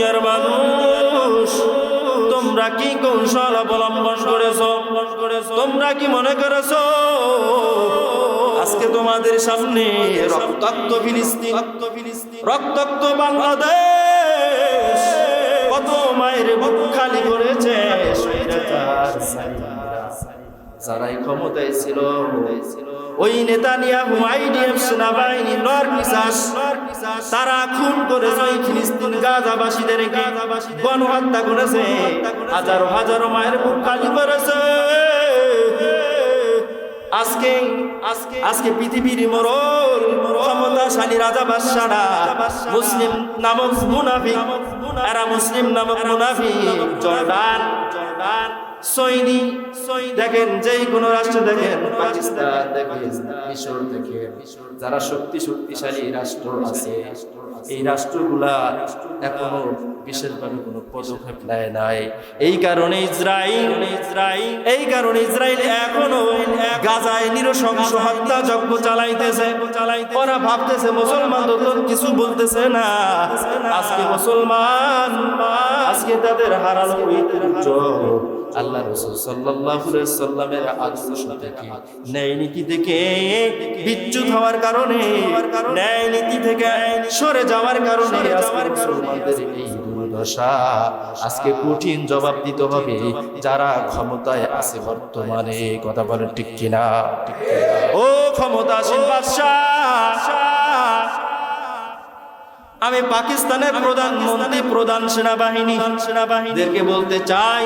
দুনিয়ার মানুষ, তোমরা কি কৌশল অবলম্বন করেছো? তোমরা কি মনে করেছো আজকে তোমাদের সামনে রক্তাক্ত ফিলিস্তিন, রক্তাক্ত বাংলাদেশ কত মায়ের বুক খালি করেছে যারাই ক্ষমতায় ছিল? ওই নেতানিয়াহু আইডিএফ সেনাবাহিনী নরপিশাচ তারা খুন করেছে ওই ফিলিস্তিন গাজাবাসীদেরকে, গণহত্যা করেছে, হাজারো হাজারো মায়ের বুক খালি করেছে। আজকে পৃথিবীর মরল ক্ষমতাশালী রাজা বাদশারা মুসলিম নামক মুনাফিক, এরা মুসলিম নামক মুনাফিক জর্ডান, সৌদি দেখেন, যেই কোন রাষ্ট্র দেখেন, পাকিস্তান দেখেন, মিশর দেখেন, যারা শক্তিশালী রাষ্ট্র আছে, এই রাষ্ট্রগুলা এখনো বিশেষভাবে কোনো পদক্ষেপ নেয় নাই। এই কারণে ইসরায়েল এখনো গাজায় নিরসংস হত্যাযজ্ঞ চালাইতেছে। ওরা ভাবতেছে মুসলমান তো কিছু বলতেছে না। আজকে মুসলমান, আজকে তাদের হারালো ঐতিহ্য। আল্লাহ রাসূল সাল্লাল্লাহু আলাইহি সাল্লামের আদর্শ থেকে, ন্যায় নীতি থেকে বিচ্যুত হওয়ার কারণে, ন্যায় নীতি থেকে সরে যাওয়ার কারণে আজকে মুসলমানদের এই দুর্দশা। আজকে কঠিন জবাব দিতে হবে যারা ক্ষমতায় আছে বর্তমানে। কথা বলেন ঠিক কিনা? ও ক্ষমতাসীন বাদশাহ, আমি পাকিস্তানের প্রধানমন্ত্রী, প্রধান সেনাবাহিনীদেরকে বলতে চাই,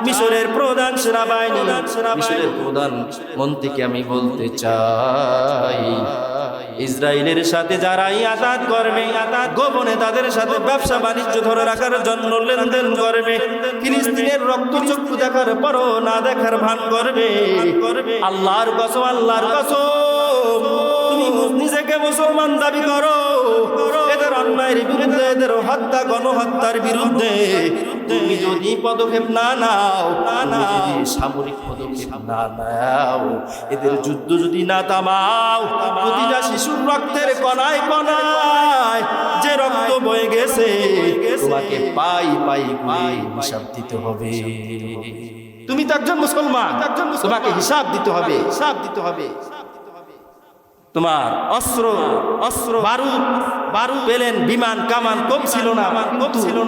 মিশরের প্রধান সেনাবাহিনী, মিশরের প্রধানমন্ত্রীকে আমি বলতে চাই, ইসরায়েলের সাথে যারা আঘাত করবে, গোপনে তাদের সাথে ব্যবসা বাণিজ্য ধরে রাখার জন্য লেনদেন করবে, ফিলিস্তিনের রক্তচক্ষু দেখার পরও না দেখার ভান করবে, আল্লাহর কসম, আল্লাহর কসম, তুমি নিজেকে মুসলমান দাবি করো, এদের অন্যায়ের বিরুদ্ধে, এদের হত্যা, গণহত্যার বিরুদ্ধে তুমি যদি পদক্ষেপ না নাও, যদি সামরিক পদক্ষেপ না নাও, এদের যুদ্ধ যদি না থামাও, প্রতিটা শিশুর রক্তের কণায় কণায় যে রক্ত বয়ে গেছে, তোমাকে পাই পাই করে হিসাব দিতে হবে। তুমি তো একজন মুসলমান, তোমাকে হিসাব দিতে হবে, হিসাব দিতে হবে। তোমার অস্ত্র বারুদ পেলেন, বিমান কামান কম ছিল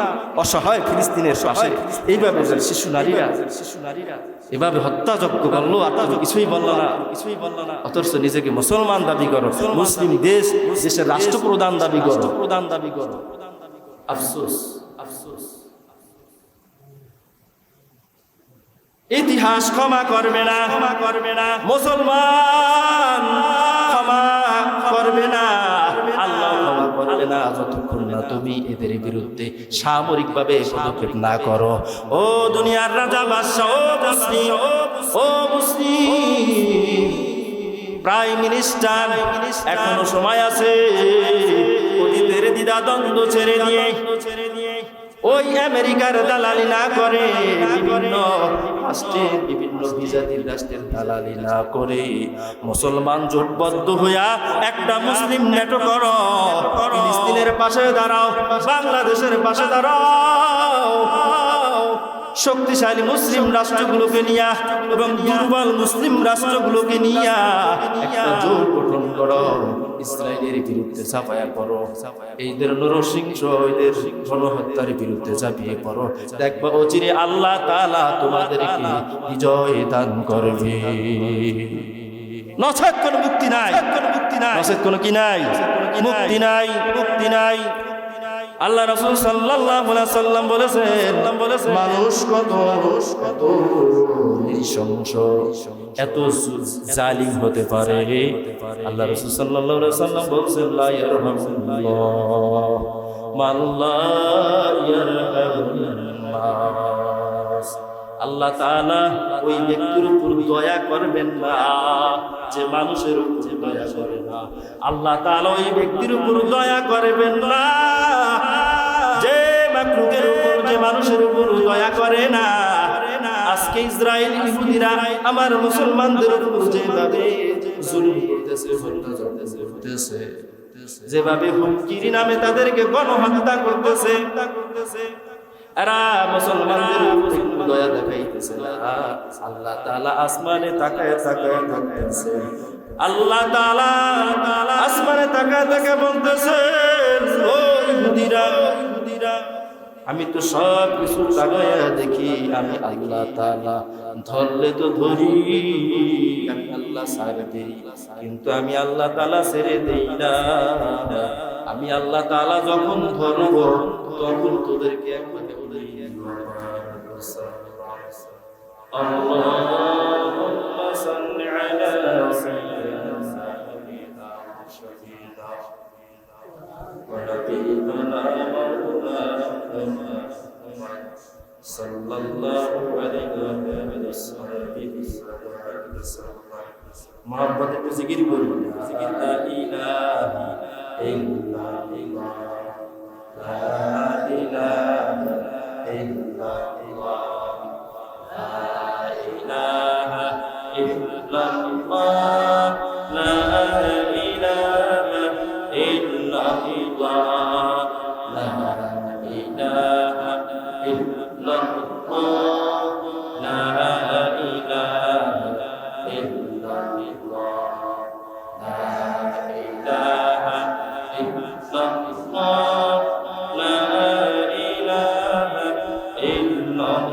না, অসহায় ফিলিস্তিনের পাশে এইভাবে শিশু নারীরা এভাবে হত্যাযজ্ঞ করলো, আর তুমি কিছুই বললো না। অথচ নিজেকে মুসলমান দাবি করো, মুসলিম দেশের রাষ্ট্রপ্রধান দাবি করো। আফসোস, ইতিহাস ক্ষমা করবে না, মুসলমান ক্ষমা করবে না, আল্লাহ ক্ষমা করবে না, যতক্ষণ না তুমি এদের বিরুদ্ধে সামরিকভাবে পদক্ষেপ না করো। ও দুনিয়ার রাজা বাদশাহ, ও মুসলিম প্রাইম মিনিস্টার, এখনো সময় আছে। অতীতের দ্বিধা দ্বন্দ্ব ছেড়ে দিয়ে ওই আমেরিকার দালালি না করে, বিভিন্ন রাষ্ট্রের, বিভিন্ন বিজাতির রাষ্ট্রের দালালি না করে মুসলমান জোটবদ্ধ হইয়া একটা মুসলিম নেটো করো, ফিলিস্তিনের পাশে দাঁড়াও, বাংলাদেশের পাশে দাঁড়াও, শক্তিশালী মুসলিম রাষ্ট্রগুলোকে নিয়া এবং দুর্বল মুসলিম রাষ্ট্রগুলোকে নিয়া একটা জোট গঠন করো, ইসরায়েলের বিরুদ্ধে ঝাঁপায়া পড়ো, এইদের নরসিংহ, এদের গণহত্যার বিরুদ্ধে ঝাঁপিয়ে পড়ো। দেখবা অচিরে আল্লাহ তাআলা তোমাদেরকে বিজয় দান করবে। নচেত কোনো মুক্তি নাই, নচেত কোনো কি নাই, মুক্তি নাই। আল্লাহ রাসূল সাল্লাল্লাহু আলাইহি সাল্লাম বলেছেন, মানুষ কত নৃশংস, এত জালিম হতে পারে। আল্লাহ রাসূল সাল্লাল্লাহু আলাইহি সাল্লাম বলেছেন, লা ইয়ারহামুল্লাহ মান লা ইয়ারহামুন্নাস। আল্লাহ তাআলা ওই ব্যক্তির উপর দয়া করবেন না যে মানুষের উপর দয়া করে না। আল্লাহ তাআলা ওই ব্যক্তির উপর দয়া করবেন না যে মাখলুকের উপর, যে মানুষের উপর দয়া করে না। আজকে ইসরায়েল ইহুদিরা আমার মুসলমানদের উপর যেভাবে জুলুম করতেছে, যেভাবে হুমকির নামে তাদেরকে গণহত্যা করতেছে, এরা মুসলমানদের উপর একটু দয়া দেখাইতেছে না। আল্লাহ তাআলা আসমানে তাকায় তাকায় থাকতেছে। আল্লাহ তাআলা আসমানে তাকায় তাকায় বলতেছেন, ও ইহুদিরা, আমি তো সব কিছু তাকায়া দেখি, আমি আল্লাহ তাআলা ধরলে তো ধরি, আমি আল্লাহ ছেড়ে দেই, কিন্তু আমি আল্লাহ তাআলা ছেড়ে দেই না। আমি আল্লাহ তাআলা যখন ধরব তখন তোদেরকে একবারে আল্লাহুম্মা সাল্লি আলা সাইয়্যিদিনা শাফিনা ওয়া নাবিয়িনা মাওলানা সাল্লাল্লাহু আলাইহি ওয়া সাল্লাম। মোহাম্মদ একটু জিকির করুন, লা ইলাহা ইল্লাল্লাহ, লা ইলাহা ইল্লাল্লাহ, লা ইলাহা ইল্লাল্লাহ, লা ইলাহা ইল্লাল্লাহ, লা ইলাহা ইল্লাল্লাহ, লা ইলাহা ইল্লাল্লাহ, লা ইলাহা ইল্লাল্লাহ, লা ইলাহা ইল্লাল্লাহ, লা ইলাহা ইল্লাল্লাহ, লা ইলাহা ইল্লাল্লাহ,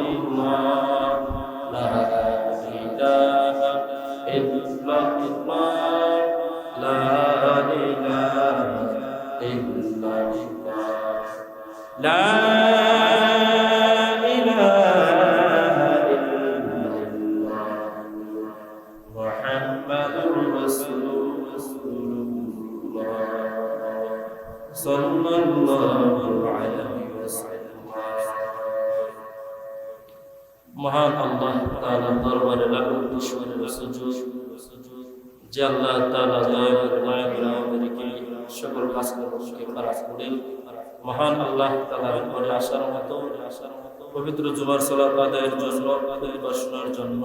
লা মহান আল্লাহ তাআলার দরবারে লাখো শুকর ও সুজুদ যে আল্লাহ তাআলা দয়া করে মায়া করে আমাদেরকে সকল কাজ করতে পারাস করে। মহান আল্লাহ তাআলার ঘরে আসার মতো পবিত্র জুমার সালাত আদায়ের জন্য, শোনার জন্য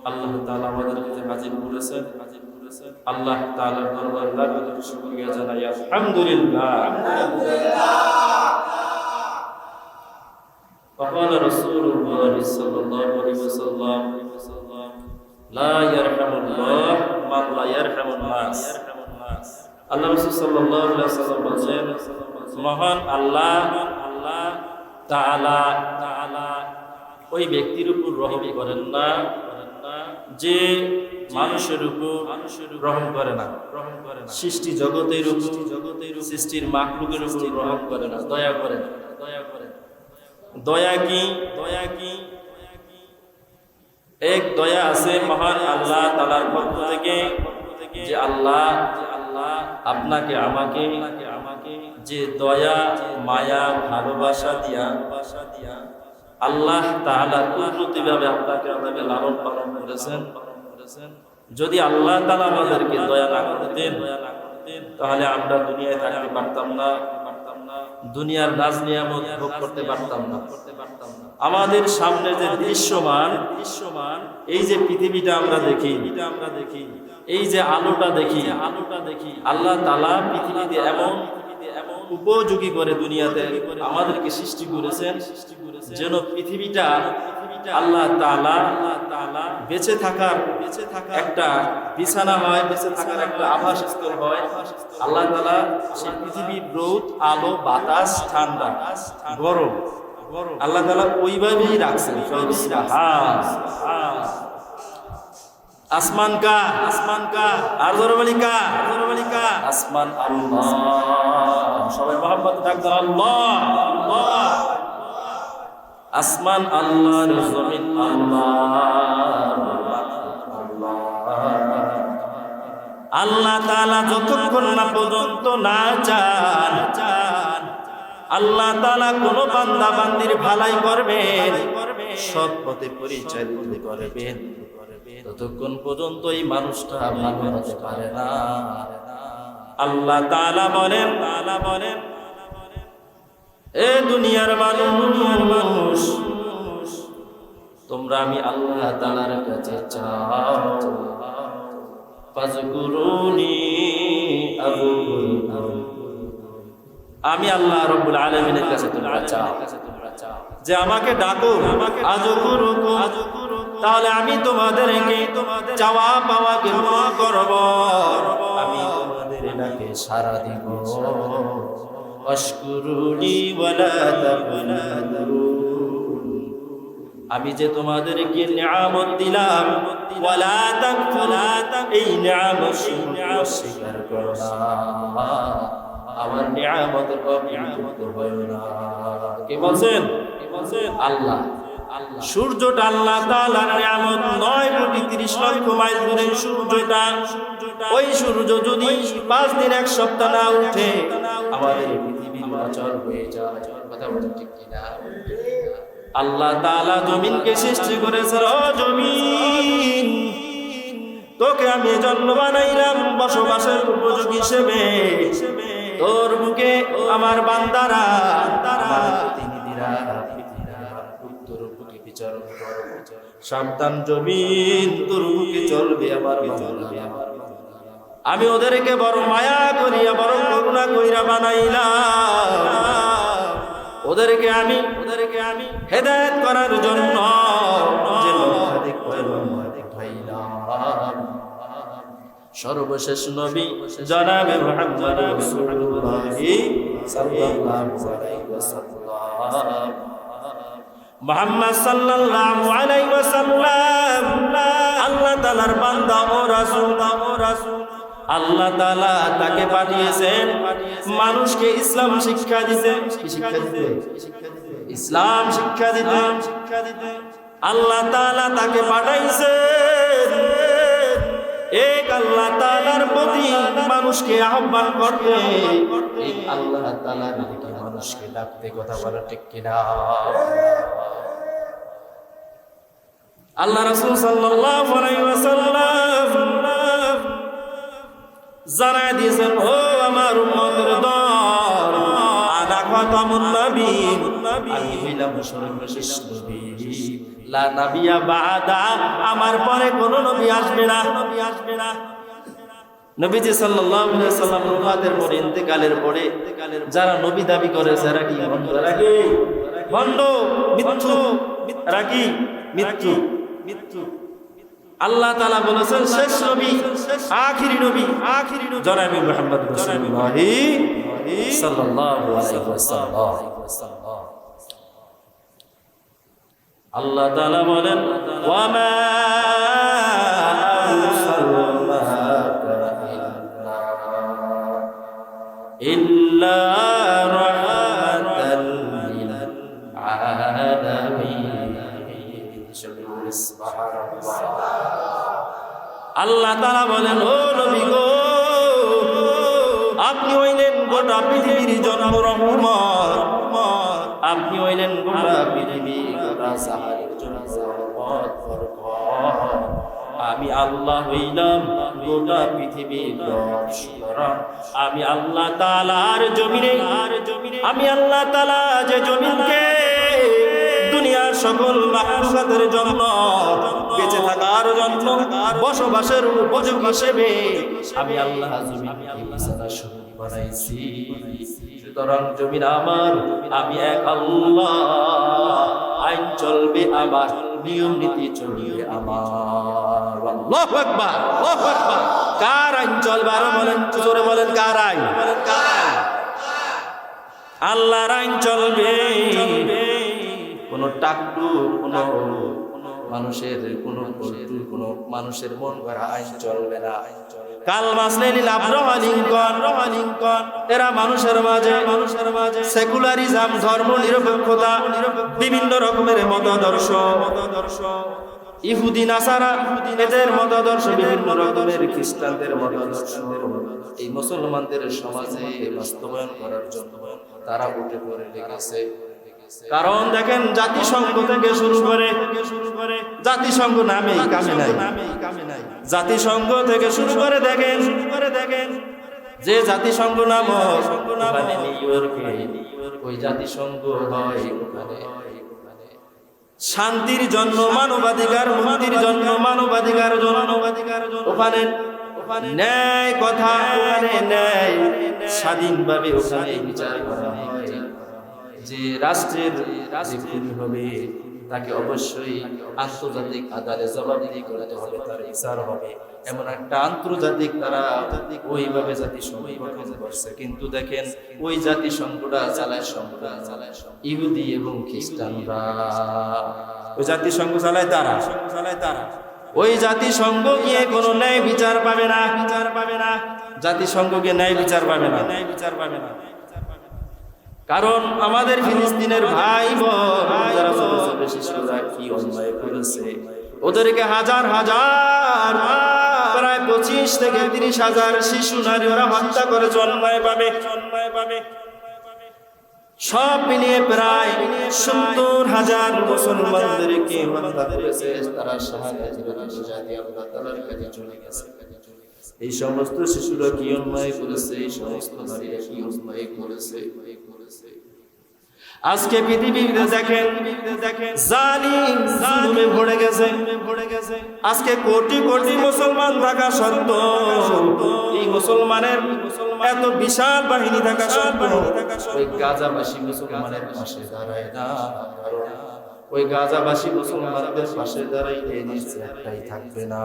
আল্লাহ তাআলা আমাদেরকে যে হাজির করেছেন, আল্লাহ তাআলার দরবারে লাখো শুকরিয়া জানাই আলহামদুলিল্লাহ। وقال رسول الله صلى الله عليه وسلم لا يرحم الله من لا يرحم الناس। আল্লাহ রাসূল সাল্লাল্লাহু আলাইহি ওয়াসাল্লাম বলেন, মহান আল্লাহ তাআলা ওই ব্যক্তির উপর রহম করেন না যে মানুষের উপর রহম করে না, সৃষ্টি জগতের উপর, সৃষ্টির মাখলুকের উপর রহম করে না, দয়া করে না। দয়া কি? এক দয়া আছে মহান আল্লাহ তাআলার পক্ষ থেকে, যে আল্লাহ আপনাকে আমাকে যে দয়া মায়া ভালোবাসা দিয়া আল্লাহ তাআলা কুদরতিভাবে আপনাকে আমাকে লালন পালন করেছেন। যদি আল্লাহ তাআলা আমাদেরকে দয়া না করতেন তাহলে আমরা দুনিয়ায় থাকতে পারতাম না, দুনিয়ার নাজ নিয়ামত ভোগ করতে পারতাম না। আমাদের সামনে যে দৃশ্যমান এই যে পৃথিবীটা আমরা দেখি, এই যে আলোটা দেখি, আল্লাহ তাআলা পৃথিবীতে এমন উপযোগী করে দুনিয়াতে আমাদেরকে সৃষ্টি করেছেন যেন পৃথিবীটা আল্লাহ তাআলা বেঁচে থাকার একটা বিছানা হয়, বেঁচে থাকার একটা আবাসস্থল হয়। আল্লাহ তাআলা সেই পৃথিবীর রোদ, আলো, বাতাস, ঠান্ডা, গরম আল্লাহ তাআলা ওইভাবেই রাখছেন। আসমান কা আর জরবালিকা আসমান আল্লাহ। সবাই মহব্বত ডাকতেন আল্লাহ। আসমান আল্লাহর, জমিন আল্লাহ তাআলা যতক্ষণ না পর্যন্ত না চান আল্লাহ তাআলা কোন বান্দা বান্দির ভালাই করবেন, সৎ পথে পরিচালিত করবেন, ততক্ষণ পর্যন্ত এই মানুষটা ভালো হতে পারে না। আল্লাহ তাআলা বলেন, এ দুনিয়ার মানুষ, তোমরা আমি আল্লাহ তাআলার কাছে চাও, ফাজকুরুনি আমি আল্লাহ রাব্বুল আলামিনের কাছে তোমরা চাও যে আমাকে ডাকো আযকুরুকুম, তাহলে আমি তোমাদেরকে চাওয়া পাওয়াকে পূরণ করব, আমি তোমাদের ডাকে সাড়া দিব। আশকুরুনি ওয়ালা তাকফুরুন, আমি যে তোমাদেরকে নিয়ামত দিলাম, ওয়ালা তাকফুরুন, এই নিয়ামত অস্বীকার করো না, আমার নিয়ামতের অকৃতজ্ঞ হয়ো না। কে বলছেন? আল্লাহ। সূর্যটা আল্লাহ তাআলার নিয়ামত, 9,30,00,000 মাইল দূরের সূর্যটা, ওই সূর্য যদি 5 দিন 1 সপ্তাহ না উঠে আমাদের পৃথিবী অচল হয়ে যায়। কথা বলতে ঠিক কিনা? আল্লাহ তাআলা জমিনকে সৃষ্টি করেছেন। ও জমিন, তোকে আমি জন্ম বানাইলাম বসবাসের উপযোগী হিসেবে, তোর বুকে আমার বান্দারা, আমার প্রতিনিধিরা তোর বুকে বিচরণ করো। সাবধান জমিন, তোর বুকে চলবে আমার বান্দারা। আমি ওদেরকে বড় মায়া করিয়া বড় করুণা কইরা বানাইলাম, ওদেরকে আমি হেদায়েত করার জন্য যে লক্ষাধিক পয়গম্বর পাঠাইলাম। সর্বশেষ নবী জনাবে মুহাম্মদ রাসূলুল্লাহ সাল্লাল্লাহু আলাইহি ওয়াসাল্লাম, মুহাম্মদ সাল্লাল্লাহু আলাইহি ওয়াসাল্লাম আল্লাহ তাআলার বান্দা ও রাসূল। আল্লাহ তাআলা তাকে পাঠিয়েছেন মানুষকে ইসলাম শিক্ষা দিতে, ইসলাম শিক্ষা দিতে। আল্লাহ তাআলা তাকে পাঠাইছেন এক আল্লাহ তাআলার প্রতি মানুষকে আহ্বান করতে, এক আল্লাহ তাআলার দিকে মানুষকে ডাকতে। কথা বলা ঠিক কিনা? আল্লাহ রাসূল সাল্লাল্লাহু আলাইহি ওয়াসাল্লাম জানায় দিয়েছেন, ও আমার উম্মতের দল, আনা খাতামুন নবীন, আমি হইলাম সর্বশেষ নবী, লা নাবিয়া বাদা, আমার পরে কোন নবী আসবে না। নবীজি সাল্লাল্লাহু আলাইহি ওয়াসাল্লাম ওফাতের পরে, ইন্তেকালের পরে যারা নবী দাবি করে যারা কি ভণ্ড, ভণ্ড, মিথ্যু, রাকি মিথ্যু। আল্লাহ তাআলা বলেছেন শেষ নবী, আখিরি নবী জনাবে মুহাম্মদ রাসূলুল্লাহ সাল্লাল্লাহু আলাইহি ওয়াসাল্লাম। আল্লাহ তাআলা বলেন, ওয়া মা আরসালনাকা ইল্লা রাহমাতাল লিল আলামিন। আল্লাহ তাআলা বলেন, ও নবী গো, আপনি হইলেন গোটা পৃথিবীর জন্য রহমত, আপনি হইলেন গোটা পৃথিবী গোটা জাহানের জন্য রহমত বরকত। আমি আল্লাহ হইলাম গোটা পৃথিবীর রহমত। আমি আল্লাহ তাআলার জমিনে, আমি আল্লাহ তাআলা যে জমিনকে দুনিয়ার সকল মাখলুকাতের জন্য বেঁচে থাকার জন্য বসবাসের উপযোগী হিসেবে আমি আল্লাহ জমিনকে বিছানা সঙ্গী বানাইছি। সুতরাং জমিন আমার, আমি এক আল্লাহ, আইন চলবে আমার, নিয়ম নীতি চলবে আমার। আল্লাহু আকবার, আল্লাহু আকবার। কার আইন চলবে? আর বলেন, জোরে বলেন, কার আইন? আল্লাহর আইন চলবে। কোন টাকটু, কোন মানুষের কোন মানুষের মন গড়া আইন চলবে না। কাল মাসলেনি আব্রাহাম লিঙ্কন এরা মানুষের মাঝে সেকুলারিজম, ধর্ম নিরপেক্ষতা, বিভিন্ন রকমের মতাদর্শ, ইহুদি নাসারা এদের মতাদর্শ, বিভিন্ন রকমের খ্রিস্টানদের মতাদর্শ এই মুসলমানদের সমাজে বাস্তবায়ন করার জন্য তারা উঠে পড়ে লেগেছে। কারণ দেখেন, জাতিসংঘ থেকে শুরু করে, জাতিসংঘ নামে কামে নাই, জাতিসংঘ থেকে শুরু করে দেখেন যে জাতিসংঘ নামক ওখানে নিউ ইয়র্কে ওই জাতিসংঘ হয়, ওখানে শান্তির জন্য, মানবাধিকার মুক্তির জন্য, মানবাধিকার জন্য ওখানে ন্যায় কথা ওখানে ন্যায় স্বাধীনভাবে ওখানে বিচার করা হয়। যে রাষ্ট্রের যে খুনি হবে তাকে অবশ্যই আন্তর্জাতিক আদালতে জবাবদিহি করতে হবে, তার বিচার হবে। এমন একটা আন্তর্জাতিক তারা ওইভাবে জাতিসংঘ গঠন করছে। কিন্তু দেখেন ওই জাতিসংঘটা চালায় ইহুদি এবং খ্রিস্টানরা। ওই জাতিসংঘ চালায় তারা ওই জাতিসংঘ গিয়ে কোনো ন্যায় বিচার পাবে না। জাতিসংঘকে ন্যায় বিচার পাবে না। কারণ আমাদের ফিলিস্তিনের ভাই বোন যারা ছোট ছোট শিশুরা কি অন্যায় করেছে, ওদেরকে হাজার প্রায় 25 থেকে 30 হাজার শিশু নারী ওরা হত্যা করে অন্যায় পাবে। সব মিলিয়ে প্রায় 70,000 মুসলমানদেরকে হত্যা করেছে। তারা শাহাদাতের জাতি আল্লাহ তাআলার কাছে চলে গেছে। এই সমস্ত শিশুরা কি অন্যায় করেছে, এই সমস্ত নারীরা কি অন্যায় করেছে। আজকে পৃথিবীতে দেখেন জালিম জুলুমে ভরে গেছে। আজকে কোটি কোটি মুসলমান থাকা সত্ত্বেও, এই মুসলমানের এত বিশাল বাহিনী থাকা সত্ত্বেও ওই গাজাবাসী মুসলমানের পাশে দাঁড়ায় না। কারণ ওই গাজাবাসী মুসলমানদের পাশে দাঁড়াইলে নিশ্চয় একটাই থাকবে না।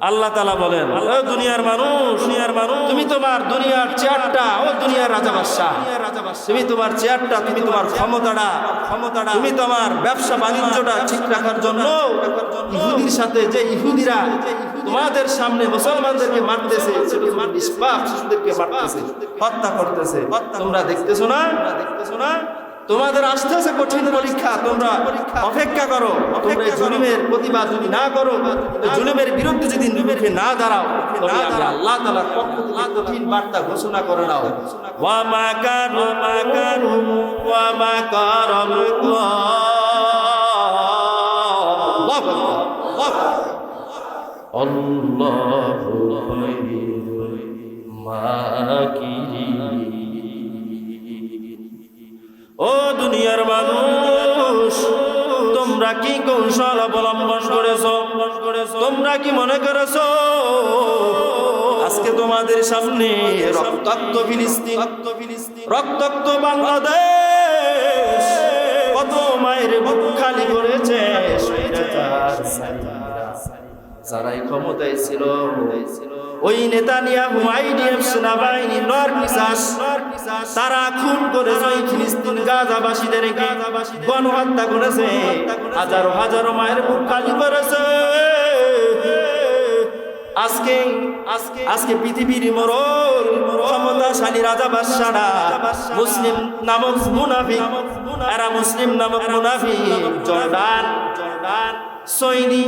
আল্লাহ তাআলা বলেন, ও দুনিয়ার মানুষ, তুমি তোমার দুনিয়ার চেয়ারটা, ও দুনিয়ার রাজা বাদশা, তুমি তোমার চেয়ারটা, তুমি তোমার ক্ষমতাটা, তুমি তোমার ব্যবসা বাণিজ্যটা ঠিক রাখার জন্য ইহুদির সাথে যে ইহুদিরা তোমাদের সামনে মুসলমানদেরকে মারতেছে, নিষ্পাপ শিশুদেরকে মারতেছে, হত্যা করতেছে, তোমরা দেখতেছো না? তোমাদের আসতেছে কঠিন পরীক্ষা, তোমরা অপেক্ষা করো। তোমরা এই জুলুমের প্রতিবাদ যদি না করো, জুলুমের বিরুদ্ধে যদি মুখে না দাঁড়াও, তবে আমি আল্লাহ তাআলার পক্ষ থেকে কঠিন বার্তা ঘোষণা করে নাও। ওয়া মা কারু ওয়া মা আল্লাহু খায়রুল মাকিরিন। ও দুনিয়ার মানুষ, তোমরা কি কৌশল অবলম্বন করেছো? তোমরা কি মনে করেছো আজকে তোমাদের সামনে রক্তাক্ত ফিলিস্তিন, রক্তাক্ত বাংলাদেশ কত মায়ের বুক খালি করেছে যারাই ক্ষমতায় ছিল। ওই নেতানিয়াহু আইডিএফ সেনাবাহিনী নরপিসাস তারা খুন করেছে ওই ফিলিস্তিন গাজাবাসীদেরকে, গণহত্যা করেছে, হাজারো মায়ের বুক খালি করেছে। আজকে পৃথিবীর মরল ক্ষমতাশালী রাজা বাদশারা মুসলিম নামক মুনাফিক, এরা মুসলিম নামক মুনাফিক জর্ডান, সৌদি,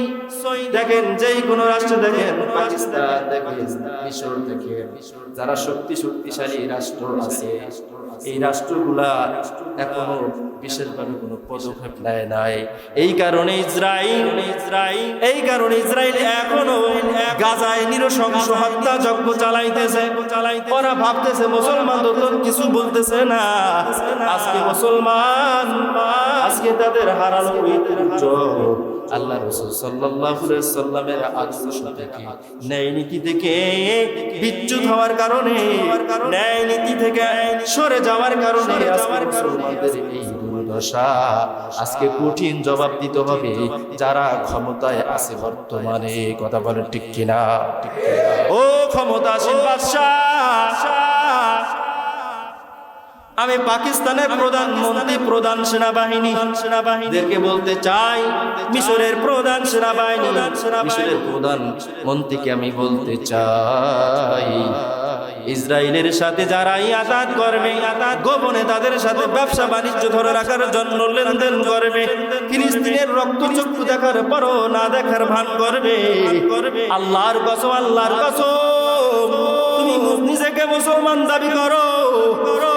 দেখেন যেই কোন রাষ্ট্র দেখেন, পাকিস্তান দেখেন, মিশর দেখেন, যারা শক্তিশালী রাষ্ট্র আছে, এই রাষ্ট্রগুলা এখনো বিশেষভাবে কোনো পদক্ষেপ নেয় নাই। এই কারণে ইসরায়েল এখনো গাজায় নৃশংস হত্যা যজ্ঞ চালাইতেছে। ওরা ভাবতেছে মুসলমান তো কিছু বলতেছে না। আজকে মুসলমান, আজকে তাদের হারালো ঐতিহ্য। আল্লাহ রাসূল সাল্লাল্লাহু আলাইহি সাল্লামের আদর্শ থেকে, ন্যায় নীতি থেকে বিচ্যুত হওয়ার কারণে, ন্যায় নীতি থেকে সরে যাওয়ার কারণে আজকে মুসলমানদের এই দুর্দশা। আজকে কঠিন জবাব দিতে হবে যারা ক্ষমতায় আছে বর্তমানে। কথা বলেন ঠিক কিনা? ও ক্ষমতাসীন বাদশা, আমি পাকিস্তানের প্রধানমন্ত্রী, প্রধান সেনাবাহিনীদেরকে বলতে চাই, মিশরের প্রধান সেনাবাহিনী, মিশরের প্রধানমন্ত্রীকে আমি বলতে চাই, ইসরায়েলের সাথে যারা আঘাত করবে, গোপনে তাদের সাথে ব্যবসা বাণিজ্য ধরে রাখার জন্য লেনদেন করবে, ফিলিস্তিনের রক্তচক্ষু দেখার পরও না দেখার ভান করবে, আল্লাহর কসম তুমি নিজেকে মুসলমান দাবি করো,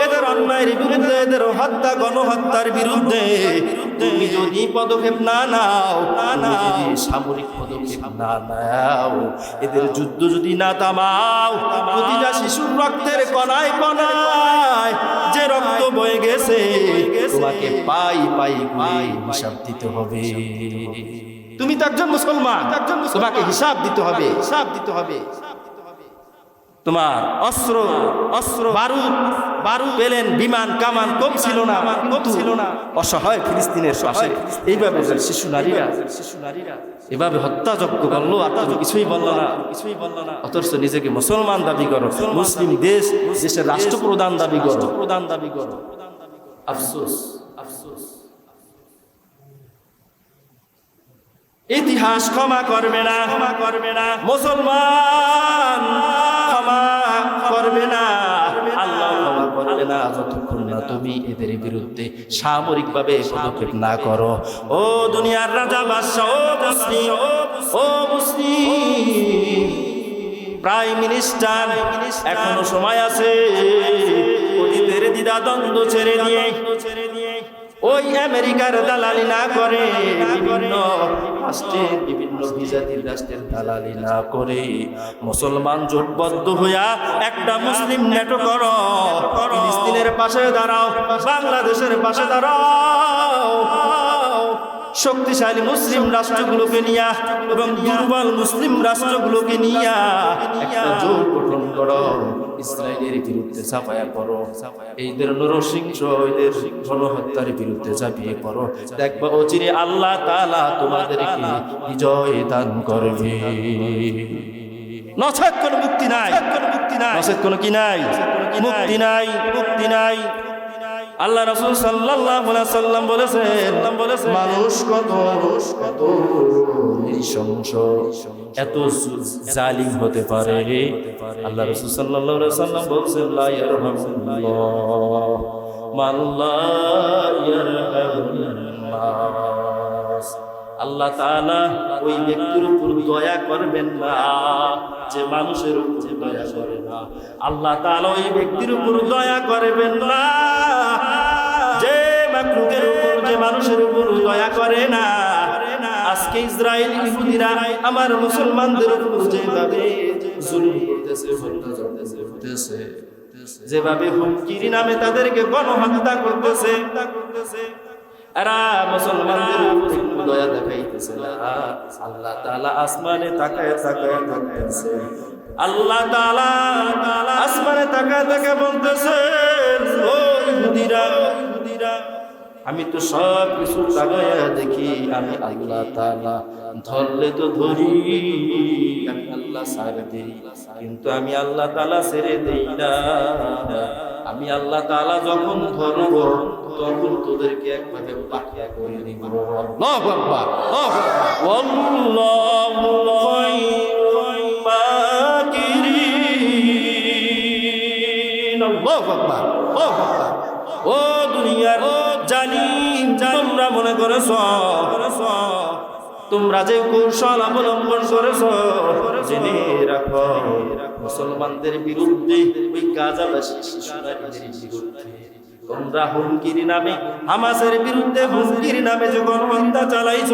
এদের অন্যায়ের বিরুদ্ধে, এদের হত্যা গণহত্যার বিরুদ্ধে তুমি যদি পদক্ষেপ না নাও, যদি সামরিক পদক্ষেপ না নাও, এদের যুদ্ধ যদি না থামাও, প্রতিটা শিশুর রক্তের কণায় কণায় যে রক্ত বয়ে গেছে তোমাকে পাই হিসাব দিতে হবে। তুমি তো একজন মুসলমান, তোমাকে হিসাব দিতে হবে। তোমার অস্ত্র অস্ত্র বারুদ বারুদ পেলেন, বিমান কামান কম ছিল না, অসহায় ফিলিস্তিনের পাশে এইভাবে শিশু নারীরা এভাবে হত্যাযজ্ঞ করলো, আর তুমি কিছুই বললো না। অথচ নিজেকে মুসলমান দাবি করো, মুসলিম দেশের রাষ্ট্রপ্রধান দাবি করো। আফসোস আফসোস, ইতিহাস ক্ষমা করবে না, মুসলমান ক্ষমা করবে না, আল্লাহ ক্ষমা করবে না যতক্ষণ না তুমি এদের বিরুদ্ধে সামরিকভাবে পদক্ষেপ না করো। ও দুনিয়ার রাজা বাদশাহ, ও মুসলিম প্রাইম মিনিস্টার, এখনো সময় আছে। অতীতের দ্বিধা দ্বন্দ্ব ছেড়ে দিয়ে ওই আমেরিকার দালালি না করে, বিভিন্ন রাষ্ট্রের বিভিন্ন বিজাতির রাষ্ট্রের দালালি না করে মুসলমান জোটবদ্ধ হইয়া একটা মুসলিম নেটো করো। ফিলিস্তিনের পাশে দাঁড়াও, বাংলাদেশের পাশে দাঁড়াও। শক্তিশালী মুসলিম রাষ্ট্রগুলোকে নিয়া এবং দুর্বল মুসলিম রাষ্ট্রগুলোকে নিয়া একটা জোট গঠন করো, ইসরায়েলের বিরুদ্ধে ঝাঁপায়া পড়ো, এইদের নরসিংহ এদের গণহত্যার বিরুদ্ধে ঝাঁপিয়ে পড়ো। দেখবা অচিরে আল্লাহ তাআলা তোমাদেরকে বিজয় দান করবে। নচেত কোনো মুক্তি নাই, নচেত কোনো কি নাই, মুক্তি নাই। আল্লাহ রাসূল সাল্লাল্লাহু আলাইহি ওয়াসাল্লাম বলেছেন, মানুষ কত নৃশংস, এত জালিম হতে পারে। আল্লাহ রাসূল সাল্লাল্লাহু আলাইহি ওয়াসাল্লাম বলেছেন, লা ইয়ারহামুল্লাহ মান লা ইয়ারহামুন নাস। আল্লাহ তাআলা ওই ব্যক্তির উপর দয়া করবেন না যে মানুষের উপর দয়া করে না। আল্লাহ তাআলা ওই ব্যক্তির উপর দয়া করবেন না যে মাখলুকের উপর, যে মানুষের উপর দয়া করে না। আজকে ইসরায়েল ইহুদিরা আমার মুসলমানদের উপর যেভাবে জুলুম করতেছে, যেভাবে হুমকির নামে তাদেরকে গণহত্যা করতেছে, এরা মুসলমানদের উপর দয়া দেখাইতেছে না। আল্লাহ তাআলা আসমানে তাকায় থাকতেছে, আল্লাহ তাআলা আসমানে তাকায় বলতেছেন, ও ইহুদিরা, আমি তো সব কিছু তাকায়া দেখি, আমি আল্লাহ তাআলা ধরলে তো ধরি, আমি আল্লাহ ছেড়ে দেই, কিন্তু আমি আল্লাহ তাআলা ছেড়ে দেই না। আমি আল্লাহ তাআলা যখন ধরব তখন তোদেরকে একভাবে বাকিয়া করে দিব। আল্লাহু আকবার, আল্লাহু খায়রুল মাকিরিন। আল্লাহু আকবার, আল্লাহু আকবার। ও দুনিয়ার জালিম, তোমরা মনে করেছ তোমরা যে কৌশল অবলম্বন করেছ, জেনে রাখো মুসলমানদের বিরুদ্ধে, ওই গাজাবাসী শিশুদের বিরুদ্ধে তোমরা হুমকির নামে, হামাসের বিরুদ্ধে হুমকির নামে যে গণহত্যা চালাইছ,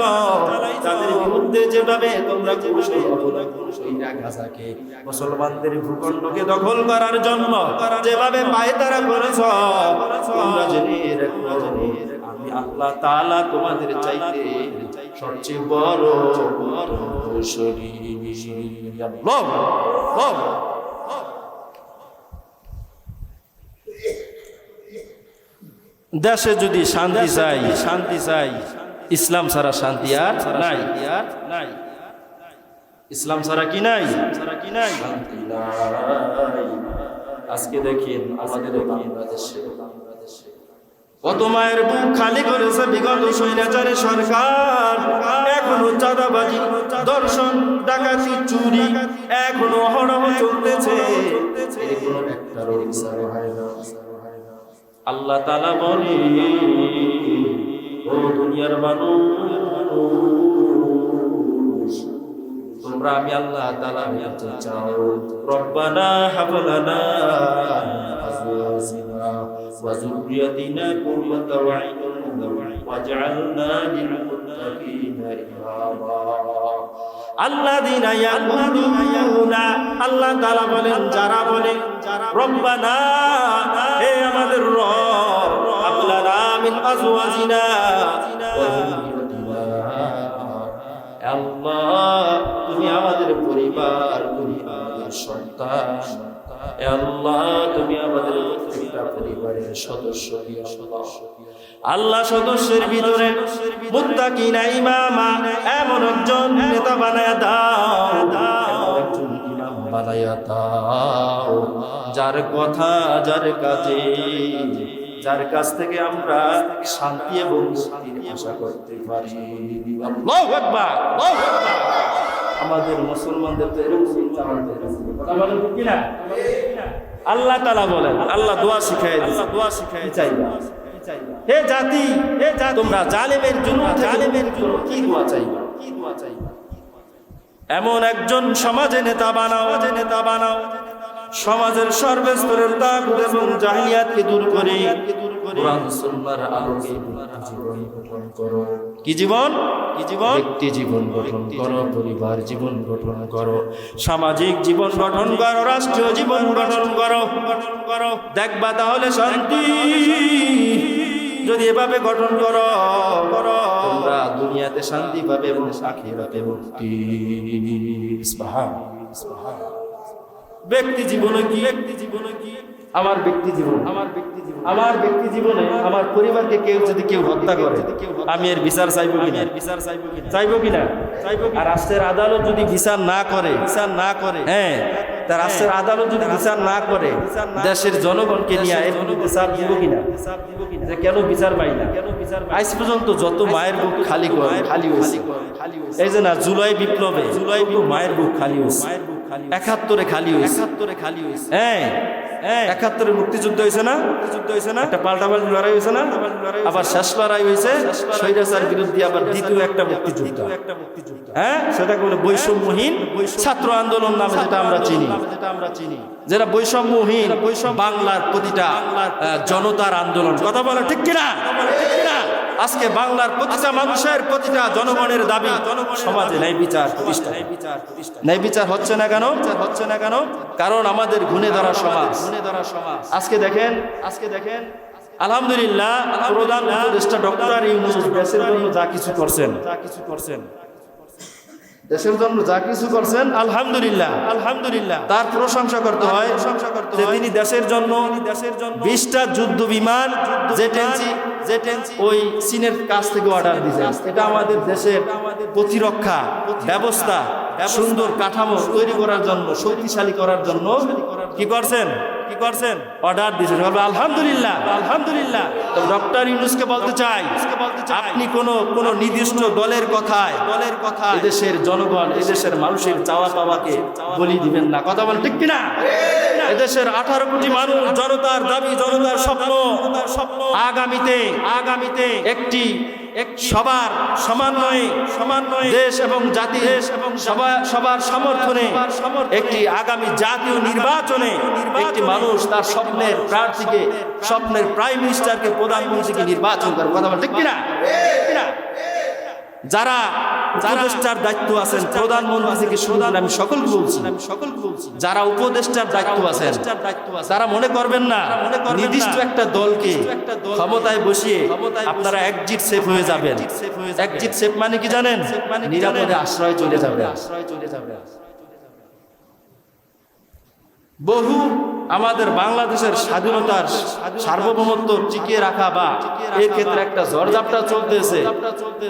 তাদের বিরুদ্ধে যেভাবে তোমরা কৌশল অবলম্বন কইরা গাজাকে, মুসলমানদের ভূখণ্ডকে দখল করার জন্য যেভাবে পায়তারা করেছ, তোমরা জেনে রাখো আমি আল্লাহ তাআলা তোমাদের চাইতে সবচেয়ে বড় কৌশলী। দেশে যদি শান্তি চাই, ইসলাম ছাড়া শান্তি আর নাই। ইসলাম ছাড়া কি নাই, শান্তি নাই। আজকে দেখেন আমাদের বাংলাদেশে কত মায়ের বুক খালি করেছে বিগত স্বৈরাচারী সরকার। এখনো চাঁদাবাজি, দর্শন, ডাকাতি, চুরি এখনো অহরহ চলতেছে, এগুলো একটারও বিচার হয় না। আল্লাহ তাআলা বলে, ও দুনিয়ার মানুষ, তোমরা আমি আল্লাহ তাআলা বলতে চাও, রব্বানা হাব লানা আজওয়াজিনা ওয়া যুররিয়াতিনা কুররাতা আ'ইউন ওয়াজআলনা লিল মুত্তাকিনা ইমামা। আল্লাযীনা ইয়াকুলুনা, আল্লাহ তাআলা বলেন, যারা বলে রব্বানা, হে আমাদের রব, হাব লানা মিন আজওয়াজিনা ওয়া যুররিয়াতিনা, আল্লাহ তুমি আমাদের পরিবার, তুমি আমাদের সন্তান এ আল্লাহ তুমি আমাদের প্রত্যেকটা পরিবারের সদস্যকে আল্লাহ সদস্যের ভিতরে মুত্তাকিনা ইমামা এমন একজন নেতা বানায়া দাও, এমন একজন ইমাম বানায়া দাও যার কথা যার কাজে যার কাছ থেকে আমরা শান্তি এবং মুক্তির আশা করতে পারি। আল্লাহু আকবার, আল্লাহু আকবার। আমাদের মুসলমানদের তো এরকম চিন্তা ভাবনা কথা বলেন ঠিক কিনা? আল্লাহ তাআলা বলেন, আল্লাহ দোয়া শিখায় দিয়েছে, দোয়া শিখায় চাইবা হে জাতি, হে জাতি তোমরা জালেমের জন্য কি দোয়া চাইবা, কি দোয়া চাইবা? এমন একজন সমাজে নেতা বানাও, নেতা বানাও সমাজের সর্বস্তরের তাগুত এবং জাহিলিয়াতকে দূর করে কুরআন সুন্নাহর আলোকে জীবন গঠন করো। কি জীবন? কি জীবন? ব্যক্তি জীবন গঠন করো, পরিবার জীবন গঠন করো, সামাজিক জীবন গঠন করো, রাষ্ট্রীয় জীবন গঠন করো, গঠন করো। দেখবা তাহলে শান্তি যদি এভাবে গঠন করো, তোমরা দুনিয়াতে শান্তি পাবে এবং আখিরাতে মুক্তি। সুবহানাল্লাহ, সুবহানাল্লাহ। ব্যক্তি জীবনে কি? ব্যক্তি জীবনে কি? আমার ব্যক্তি জীবন, আমার ব্যক্তি জীবন, আমার ব্যক্তি জীবনে আমার পরিবারকে কেউ যদি কেউ হত্যা করে আমি এর বিচার চাইবো কিনা? বিচার চাইবো কিনা? চাইবো কিনা? চাইবো। আর রাষ্ট্রের আদালত যদি বিচার না করে, বিচার না করে, হ্যাঁ তার রাষ্ট্রের আদালত যদি বিচার না করে দেশের জনগণকে নিয়ে এর বিচার দিব কিনা? যে কেন বিচার পাই না? কেন বিচার? আজ পর্যন্ত যত মায়ের বুক খালি খালি হয়েছে, এই যে না জুলাই বিপ্লবে জুলাই মায়ের বুক খালি হয়েছে, ৭১ খালি হয়েছে, ৭১ খালি হয়েছে। হ্যাঁ ৭১ মুক্তিযুদ্ধ হয়েছে না? মুক্তিযুদ্ধ হয়েছে না? একটা পাল্টাপাল্টি লড়াই হয়েছে না? আবার শেষ লড়াই হয়েছে স্বৈরাচার বিরুদ্ধে, আবার দ্বিতীয় একটা মুক্তিযুদ্ধ। হ্যাঁ সেটাকে বলে বৈষম্যহীন ছাত্র আন্দোলন নামে যেটা আমরা চিনি, যেটা বৈষম্যহীন বাংলার প্রতিটা জনতার আন্দোলন। কথা বলে ঠিক কিনা? আজকে বাংলার প্রতিটা মানুষের প্রতিটা জনগণের দাবি সমাজে ন্যায় বিচার প্রতিষ্ঠা। ন্যায় বিচার হচ্ছে না কেন? হচ্ছে না কেন? কারণ আমাদের গুণে ধরা সমাজ। আজকে দেখেন, আজকে দেখেন আলহামদুলিল্লাহ প্রধান উপদেষ্টা ডক্টর ইউনূস দেশের জন্য যা কিছু করছেন, যা কিছু করছেন দেশের জন্য যা কিছু করছেন আলহামদুলিল্লাহ, আলহামদুলিল্লাহ তার প্রশংসা করতে হয়। যে তিনি দেশের জন্য 20টা যুদ্ধ বিমান জেটেন্সি ওই চীনের কাছ থেকে অর্ডার দিয়েছেন। এটা আমাদের দেশের প্রতিরক্ষা ব্যবস্থা সুন্দর কাঠামো তৈরি করার জন্য, শক্তিশালী করার জন্য কি করছেন? কি করছেন? অর্ডার দিয়েছেন। আলহামদুলিল্লাহ, আলহামদুলিল্লাহ। তো ডক্টর ইউনূসকে বলতে চাই, আপনি কোন নির্দিষ্ট দলের কথায় এদেশের জনগণ, এদেশের মানুষের চাওয়া পাওয়াকে বলি দিবেন না। কথা বলেন ঠিক কিনা? এদেশের 18 কোটি মানুষ, জনতার দাবি, জনতার স্বপ্ন আগামীতে একটি সবার সমন্বয়ে দেশ এবং জাতি এবং সবার সমর্থনে একটি আগামী জাতীয় নির্বাচনে একটি মানুষ তার স্বপ্নের প্রার্থীকে, স্বপ্নের প্রাইম মিনিস্টারকে, প্রধানমন্ত্রীকে নির্বাচন করে। কথা বলেন ঠিক কিনা? যারা উপদেষ্টার দায়িত্ব আছেন, প্রধানমন্ত্রী থেকে শুরু করে আমি সকলকে বলছি, যারা উপদেষ্টার দায়িত্ব আছেন তারা মনে করবেন না নির্দিষ্ট একটা দলকে ক্ষমতায় বসিয়ে আপনারা একজিট সেফ হয়ে যাবেন। একজিট সেফ মানে কি জানেন? নিরাপদে আশ্রয় চলে যাবে। বহু আমাদের বাংলাদেশের স্বাধীনতার সার্বভৌমত্ব টিকিয়ে রাখা বা এর ক্ষেত্রে একটা ঝড়ঝাপটা চলতেছে,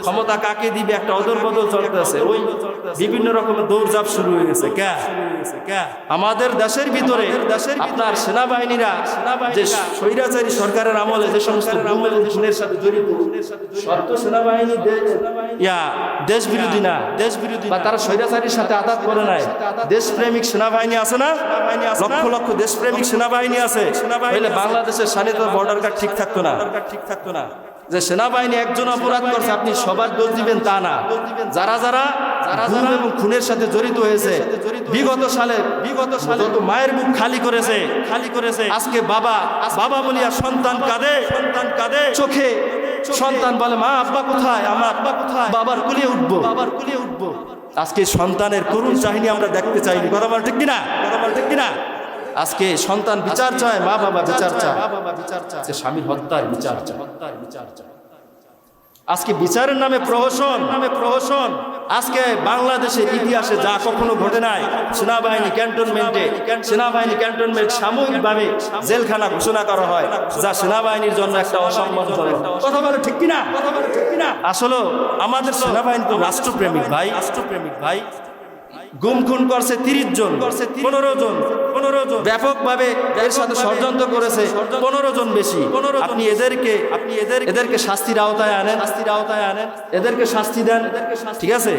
ক্ষমতা কাকে দিবে একটা অদলবদল চলতেছে, ওই বিভিন্ন রকমের দৌড়ঝাঁপ শুরু হয়ে গেছে। আমাদের দেশের ভিতরে আপনার সেনাবাহিনীরা যে স্বৈরাচারী সরকারের আমলে যে সমস্ত খুনের সাথে জড়িত, শর্ত সেনাবাহিনী দেশ বিরোধী না, বা তারা স্বৈরাচারীর সাথে আঘাত করে নাই। দেশপ্রেমিক সেনাবাহিনী আছে না? লক্ষ লক্ষ দেশপ্রেমিক সেনাবাহিনী আছে। বাংলাদেশের স্বাধীনতা বর্ডার গার্ড ঠিক থাকতো না। যে সেনাবাহিনী একজন অপরাধ করছে আপনি সবার দোষ দিবেন তা না। যারা গুম এবং খুনের সাথে জড়িত হয়েছে, বিগত সালে যত মায়ের মুখ খালি করেছে, আজকে বাবা বলিয়া সন্তান কাঁদে, চোখে সন্তান বলে মা আব্বা কোথায়, আমার আব্বা কোথায়, বাবার কুলিয়ে উঠবো। আজকে সন্তানের করুণ কাহিনী আমরা দেখতে চাইনি। কথা বল ঠিক কিনা? আজকে সন্তান বিচার চায়, মা বাবা বিচার চায়, স্বামীর হত্যার বিচার চায়। আজকে বিচারের নামে প্রহসন আজকে বাংলাদেশের ইতিহাসে যা কখনো ঘটে নাই, সেনাবাহিনী ক্যান্টনমেন্ট সাময়িকভাবে জেলখানা ঘোষণা করা হয়, যা সেনাবাহিনীর জন্য একটা অসম্মানজনক। কথা বলে ঠিক কিনা? আসলে আমাদের সেনাবাহিনী তো রাষ্ট্রপ্রেমিক ভাই। গুম খুন করছে 30 জন, 15 জন ব্যাপকভাবে এর সাথে ষড়যন্ত্র করেছে 15 জন বেশি। আপনি এদেরকে শাস্তির আওতায় আনেন, এদেরকে শাস্তি দেন, ঠিক আছে,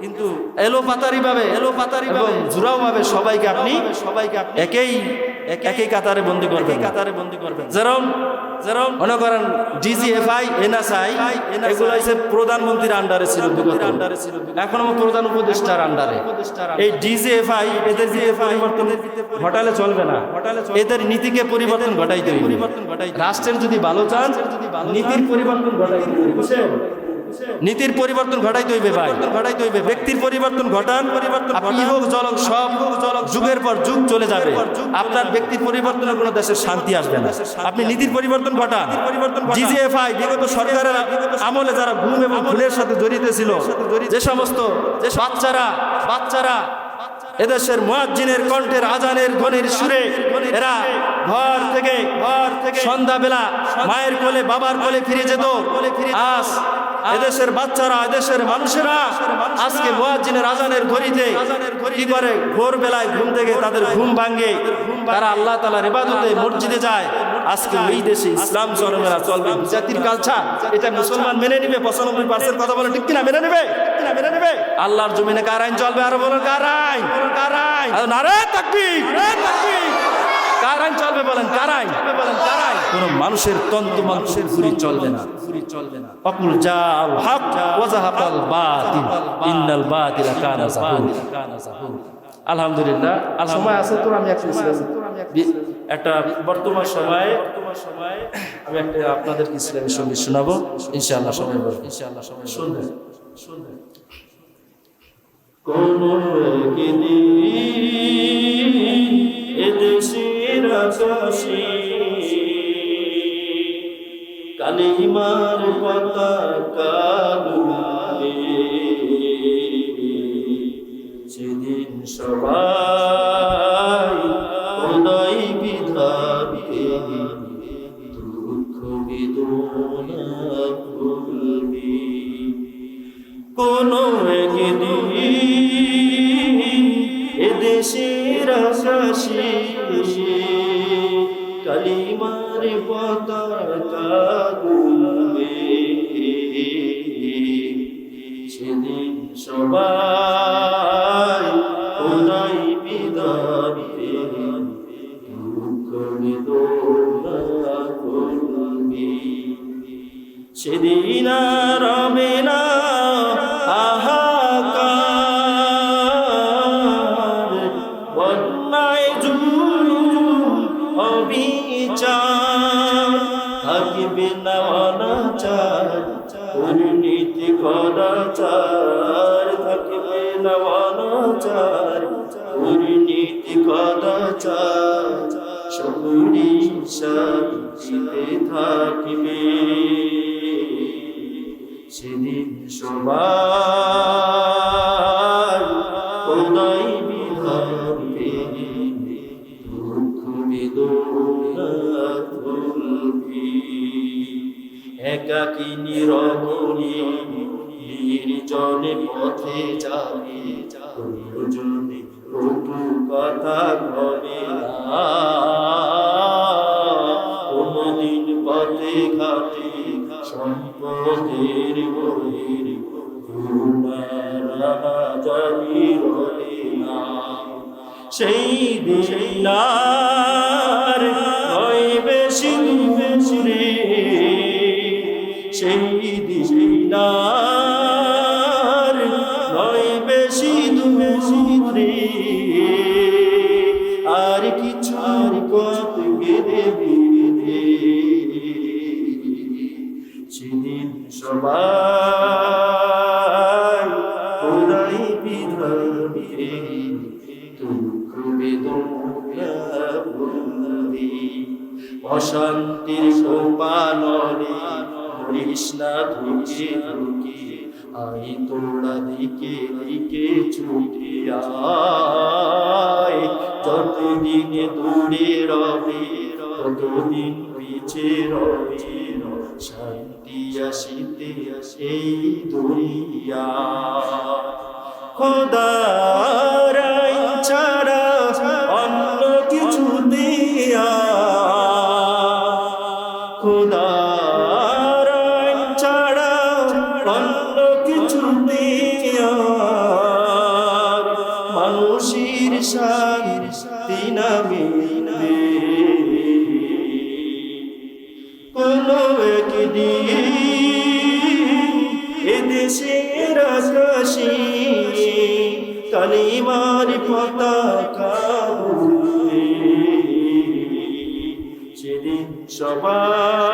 কিন্তু এলোপাতারি ভাবে এবং জুরাও ভাবে সবাইকে আপনি একই কাতারে বন্দী করবেন। যেরকম মনে করেন ডিজিএফআই, এনএসআই এগুলো হচ্ছে প্রধানমন্ত্রীর আন্ডারে ছিল, এখন প্রধান উপদেষ্টার আন্ডারে। এই ডিজিএফআই এদের পরিবর্তন ঘটালে চলবে না, এদের নীতিকে পরিবর্তন ঘটাইতে হবে। রাষ্ট্রের যদি ভালো চান, নীতির পরিবর্তন ঘটাইতে হইবে ভাই, ব্যক্তির পরিবর্তন ঘটান। আপনি হোক জলক, সব যুগের পর যুগ চলে যাবে, আপনার ব্যক্তির পরিবর্তনের কোনো দেশের শান্তি আসবে না। আপনি নীতির পরিবর্তন ঘটান। ডিজিএফআই বিগত সরকারের আমলে যারা গুম এবং খুনের সাথে জড়িত ছিল, যে সমস্ত বাচ্চারা এদেশের মুয়াজ্জিনের কণ্ঠের আজানের ধ্বনির সুরে এরা ঘর থেকে সন্ধ্যাবেলা মায়ের কোলে বাবার কোলে ফিরে যেত, আজ এদেশের বাচ্চারা, এদেশের মানুষেরা আজকে মুয়াজ্জিনের আজানের ধ্বনিতে কি করে? ভোরবেলায় ঘুম থেকে তাদের ঘুম ভাঙে, তারা আল্লাহ তাআলার ইবাদতে মসজিদে যায়। আজকে ওই দেশে ইসলাম চরমেরা চলবে, জাতির কালচার, এটা মুসলমান মেনে নিবে? 95% কথা বলে ঠিক কিনা? মেনে নেবে? আল্লাহর জমিনে কার আইন চলবে? আরো বলেন কার আইন? নারে তাকবীর! কার আইন চলবে? বলেন কার আইন? কোন মানুষের তন্তু মানুষের ঘুরি চলবে না। অকুল জাল হক ওয়া যাহাকাল বাতিল ইন্নাল বাতিলা কানা যাহুকা। আলহামদুলিল্লাহ, সময় আছে তো আমি একটা বর্তমান সময়ে আমি একটা আপনাদেরকে ইসলামী সঙ্গীত শোনাবো, ইনশাআল্লাহ সময় শুনবেন। কোন একদিন এদেশের আকাশে কালিমার পতাকা উড়াবে, সেদিন সবাই খোদাই বিধানকে দুঃখ বেদনা ভুলবে। কোন একদিন এদেশের আকাশে কালিমার পতাকা উড়বে, সেদিন সবাই খোদাই বিধানকে দুঃখ বেদনা ভুলবে। সেদিন আর হবে না হাহাকার, বন্যায় জুলুম অবিচার, থাকবে না অনাচার, দুর্নীতি কদাচার, থাকবে না অনাচার, দুর্নীতি কদাচার, সবুরি শান্তিতে থাকবে। সেদিন সবাই খোদাই বিধানকে দুঃখ বেদনা ভুলবে। একাকী নীরবনে নির্জনে পথে যাবে, প্রয়োজনে কটু কথা বলে না, কোনদিন পথে ঘাটে সম্পদের বহির জানি রবে না। সেই দিন আর হইবে সিঁদুরে, সেই দিন আর হইবে সিঁদুরে, আর কিছু পথ গেবে। সেদিন সবাই খোদাই বিধানকে দুঃখ বেদনা ভুলবে। অশান্তির সোপানরে কৃষ্ণা ধুকে আই তোরা দিকে দিকে ছুটে আয়, যতদিন দূরে রবে ততদিন পিছে রবে শান্তি আসিতে এই দুনিয়া। খোদার আইন ছাড়া অন্য কিছু দিয়া, খোদার আইন ছাড়া অন্য কিছু দিয়া মানুষের শান্তি না মিলবে। কোনো একদিন এদেশের আকাশে কালিমার পতাকা উড়বে, সেদিন সবাই